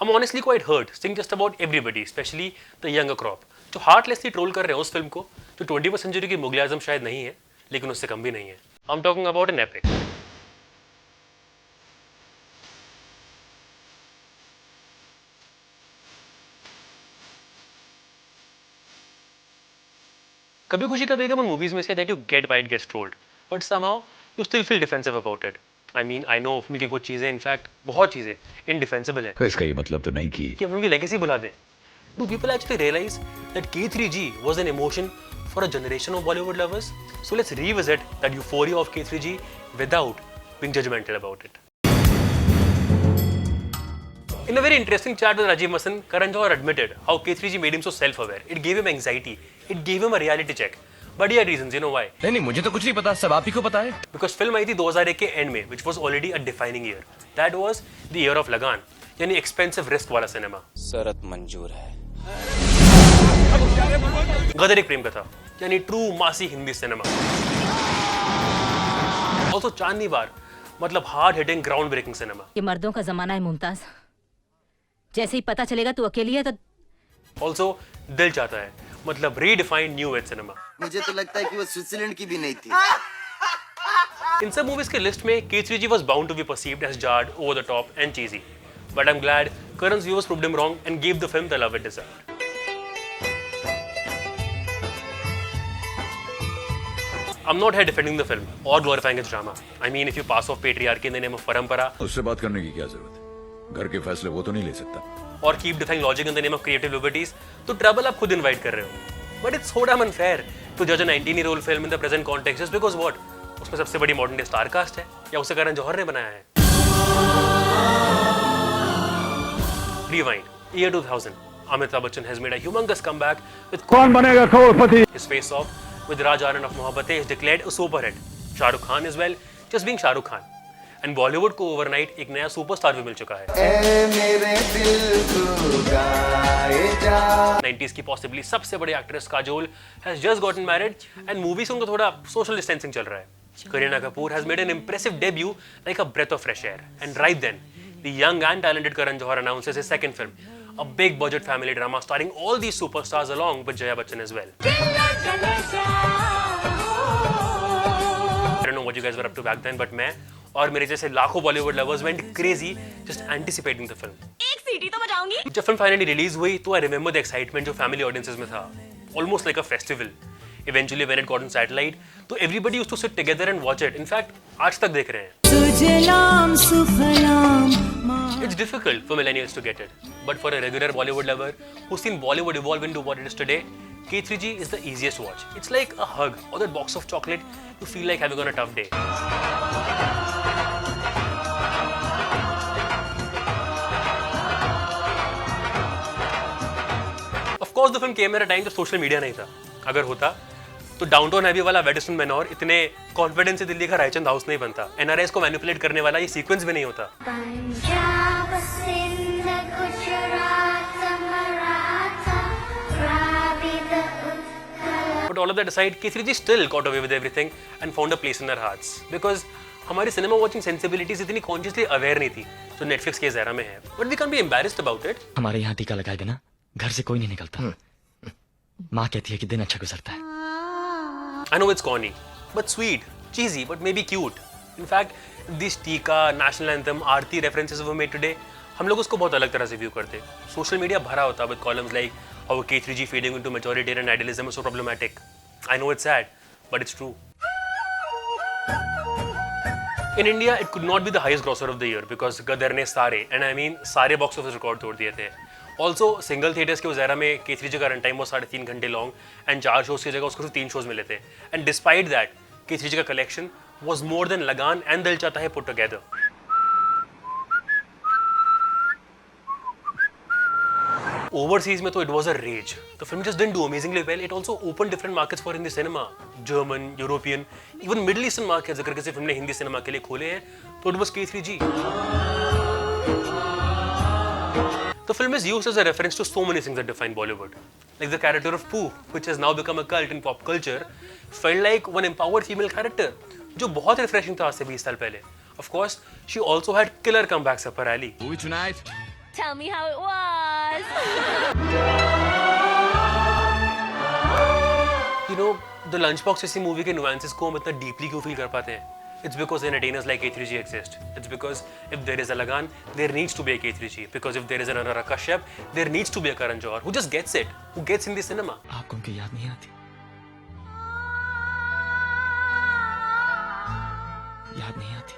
I'm honestly quite hurt seeing just about everybody, especially the younger crop, जो heartlessly troll कर रहे हैं उस फिल्म को, जो 21st century की मुगल आजम शायद नहीं है, लेकिन उससे कम भी नहीं है. I'm talking about an epic. कभी खुशी का बेगम उन मूवीज में से that you get why it gets trolled, but somehow you still feel defensive about it. I mean, I know film की कुछ चीजें, इनफैक्ट बहुत चीजें indefensible हैं. तो इसका ये मतलब तो नहीं कि हम उनकी लेगेसी भुला दें. Do people actually realize that K3G was an emotion for a generation of Bollywood lovers? So let's revisit that euphoria of K3G without being judgmental about it. In a very interesting chat with Rajiv Masan, Karan Johar admitted how K3G made him so self-aware. It gave him anxiety. It gave him a reality check. But he had reasons, you know why? नहीं मुझे तो कुछ नहीं पता, सब आप ही को पता है. Because फिल्म आई थी 2001 के एंड में, which was already a defining year. That was the year of Lagaan, यानी एक्सपेंसिव रिस्क वाला सिनेमा. शरत मंजूर है. गदर एक प्रेम कथा, यानी true massy Hindi cinema. Also Chandni Bar, मतलब hard hitting ground breaking cinema. ये मर्दों का जमाना है मुमताज. जैसे ही पता चलेगा तू अकेली है तो Also दिल चाहता है, मतलब रीडिफाइंड न्यू एज सिनेमा. मुझे तो लगता है कि वो स्विट्जरलैंड की भी नहीं थी. इन सब मूवीज के लिस्ट में K3G was bound to be perceived as jarred, over the top and cheesy. But I'm glad Karan's viewers proved him wrong and gave the film the love it deserved. I'm not here defending the film or glorifying its drama. I mean, if you pass off patriarchy in the name of parampara उससे बात करने की क्या जरूरत है? घर के फैसले वो तो नहीं ले सकता. or keep defying logic in the name of creative liberties, तो trouble आप खुद invite कर रहे हो. But it's so damn unfair to judge a 19-year-old film in the present context just because what? उसमें सबसे बड़ी modern day star cast है या उसे करण जौहर ने बनाया है. Rewind, year 2000. Amitabh Bachchan has made a humongous comeback with कौन बनेगा करोड़पति? his face off with Raj Aaron of Mohabbatein is declared a super hit. Shah Rukh Khan as well, just being Shah Rukh Khan. And Bollywood को overnight एक नया superstar भी मिल चुका है. 90s की possibly सबसे बड़ी actress Kajol has just gotten married and movies उनका थोड़ा social distancing चल रहा है. Kareena Kapoor has made an impressive debut like a breath of fresh air. And right then, the young and talented Karan Johar announces his second film, a big budget family drama starring all these superstars along with Jaya Bachchan as well. I don't know what you guys were up to back then, but मैं और मेरे जैसे लाखों Bollywood lovers went crazy just anticipating the film. एक सीटी तो बजाऊंगी. जब film finally release हुई तो I remember the excitement जो फैमिली ऑडियंसेस में था, almost like a festival. Eventually when it got on satellite, तो everybody used to sit together and watch it. In fact, आज तक देख रहे हैं. It's difficult for millennials to get it, but for a regular Bollywood lover who's seen Bollywood evolve into what it is today, K3G is the easiest watch. It's like a hug or that box of chocolate you feel like having on a tough day. Of course, the film came at a time जब social media नहीं था. अगर होता तो downtown heavy वाला वेडिसन मेनोर इतने confidence से दिल्ली का रायचंद हाउस नहीं बनता. एनआरआईएस को मैनिपुलेट करने वाला ये सीक्वेंस भी नहीं होता. Punjab Sindh Gujarat Maratha Dravida Utkal. But all of that aside, K3G still got away with everything and found a place in our hearts because हमारी सिनेमा वॉचिंग सेंसिबिलिटीज इतनी कॉन्शियसली अवेयर नहीं थी जो नेटफ्लिक्स के ज़रा में है. But we can't be embarrassed about it. हमारे यहाँ टीका लगाए बिना घर से कोई नहीं निकलता. माँ कहती है कि दिन अच्छा गुजरता है. I know it's corny, but sweet, cheesy, but maybe cute. In fact, these टीका, national anthem, Aarti references were made today, हम लोग उसको बहुत अलग तरह से व्यू करते. Social media भरा होता with columns like how K3G feeding into majoritarian idealism is so problematic. I know it's sad, but it's true. In India, it could not be the highest grosser of the year because Gadar ने सारे, and I mean सारे box office record तोड़ दिए थे. Also, single theaters के उस era में K3G का रन टाइम वो 3.5 घंटे लॉन्ग एंड 4 शोज की जगह उसको सिर्फ 3 शोज मिले थे. एंड डिस्पाइट दैट K3G का कलेक्शन was more than लगान एंड दिल चाहता है put together. Overseas में तो it was a rage. The film just didn't do amazingly well. It also opened different markets for Hindi cinema. German, European, even Middle Eastern markets. अगर किसी film ने Hindi cinema के लिए खोले हैं तो it was K3G. The film is used as a reference to so many things that define Bollywood. Like the character of Pooh, which has now become a cult in pop culture, felt like one empowered female character, जो बहुत refreshing था आज से 20 साल पहले. Of course, she also had killer comebacks up her alley. Movie tonight. Tell me how it was. You know, the Lunchbox जैसी movie के nuances को हम इतना deeply क्यों feel कर पाते हैं? It's because entertainers like K3G exist. It's because if there is a Lagan, there needs to be a K3G. Because if there is another Kashyap, there needs to be a Karan Johar who just gets it, who gets in the cinema. आपको उनकी याद नहीं आती? याद नहीं आती?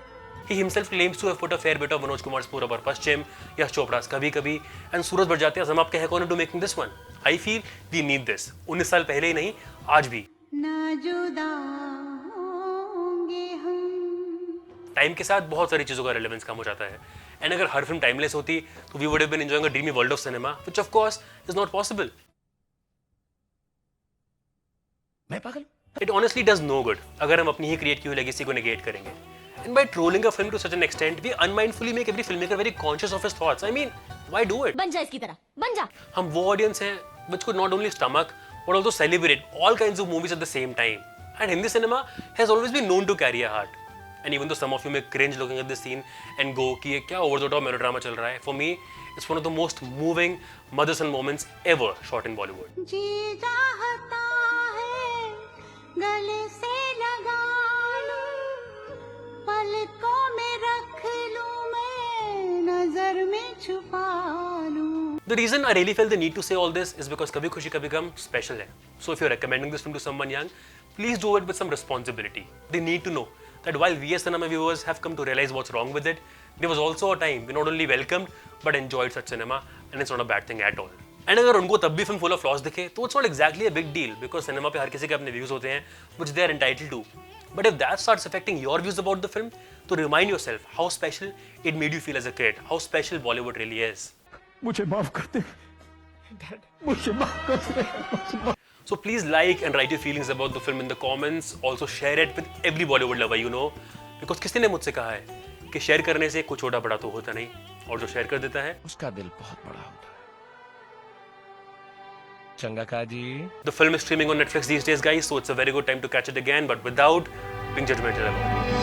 He himself claims to have put a fair bit of Manoj Kumar's Purab or Paschim, Yash Chopra's Kabhi Kabhi, and Suraj Barjatia's Hum Aapke Hain Kaun into making this one. I feel we need this. 19 साल पहले ही नहीं, आज भी. Time के साथ बहुत सारी चीजों का रेलेवेंस कम हो जाता है. एंड अगर हर फिल्म टाइमलेस होती तो we would have been enjoying a dreamy world of cinema, which of course is not possible. मैं पागल? It honestly does no good अगर हम अपनी ही क्रिएट की हुई लेगेसी को नेगेट करेंगे. And by trolling a film to such an extent, we unmindfully make every filmmaker very conscious of his thoughts. I mean, why do it? बन जा इसकी तरह, बन जा. हम वो audience हैं which could not only stomach but also celebrate all kinds of movies at the same time. And Hindi cinema has always been known to carry a heart. And even though some of you may cringe looking at this scene and go कि ये क्या over the top melodrama चल रहा है, for me it's one of the most moving mother-son moments ever shot in Bollywood. जी चाहता है गले से लगा लूं, पलकों में रख लूं मैं, नजर में छुपा लूं. The reason I really felt the need to say all this is because Kabhi Khushi Kabhi Gum special hai. So if you're recommending this film to someone young, please do it with some responsibility. They need to know that while we as cinema viewers have come to realize what's wrong with it, there was also a time we not only welcomed but enjoyed such cinema, and it's not a bad thing at all. And अगर उनको तब भी film full of flaws दिखे तो it's not exactly a big deal because cinema पे हर किसी के अपने views होते हैं which they are entitled to. But if that starts affecting your views about the film, तो remind yourself how special it made you feel as a kid, how special Bollywood really is. मुझे माफ कर दे. मुझे माफ कर दे. So please like and write your feelings about the film in the comments. Also share it with every Bollywood lover you know. Because किसी ने मुझसे कहा है कि शेयर करने से कुछ छोटा बड़ा तो होता नहीं, और जो शेयर कर देता है उसका दिल बहुत बड़ा होता है. चंगा काजी. The film is streaming on Netflix these days, guys, so it's a very good time to catch it again, but without being judgmental about it.